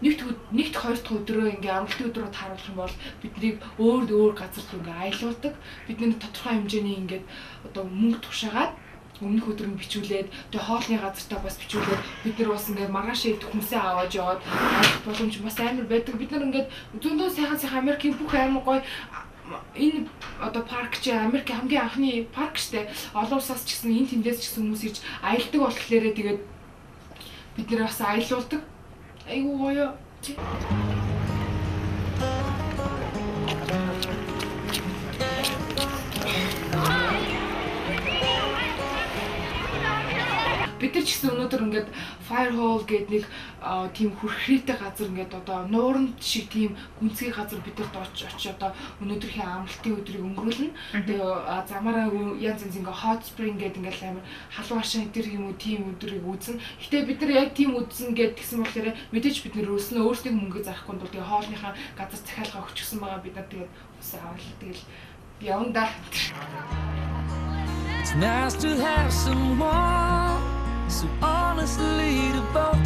ингээд нэгт хоёр дахь өдрөө ингээд амралтын өдрөөр тааруулах юм бол биднийг өөр газар руу ингээд аялуулдаг. Бидний тодорхой хэмжээний ингээд одоо мөнгө тушаагаад өмнөх өдөр нь бичүүлээд тэгээ хоолны газартаа бас бичүүлээд бид нар бас ингээд маргааш идэх хүмүүсээ аваад яваад аялах боломж бас амар байдаг. Бид нар ингээд зөндөө сайхан Америкийн бүх амар гоё энэ одоо парк чи Америкийн хамгийн анхны парк штэ. Олон улсаас ч гэсэн энэ тэндээс ч гэсэн хүмүүс ирж аялдаг болохоор тэгээд бид нэр бас аялуулдаг. Айгуу гоё. Бид нар ч гэсэн өнөөдөр ингээд Firehole гэдэг нэг тийм хүрхрээтэй газар ингээд одоо нууранд шиг тийм гүнзгий газар бидэд очиж одоо өнөөдрхийн амралтын өдрийг өнгөрүүлнэ. Тэгээ замаараа янз янз ингээд hot spring гэдэг ингээд амар халуушаа энэ юм уу тийм өдрийг үзнэ. Гэтэ бид нар яг тийм үзнэ гэдгсэн болохоор мэдээж бид нар өөрснөө өөрсдийн мөнгө зарахгүй бол тэгээ хоолныхаа газар захиалгаа өгчихсэн байгаа бид нар тэгээд үсээ аваад тэгэл явна да. It's nice to have someone so honestly to both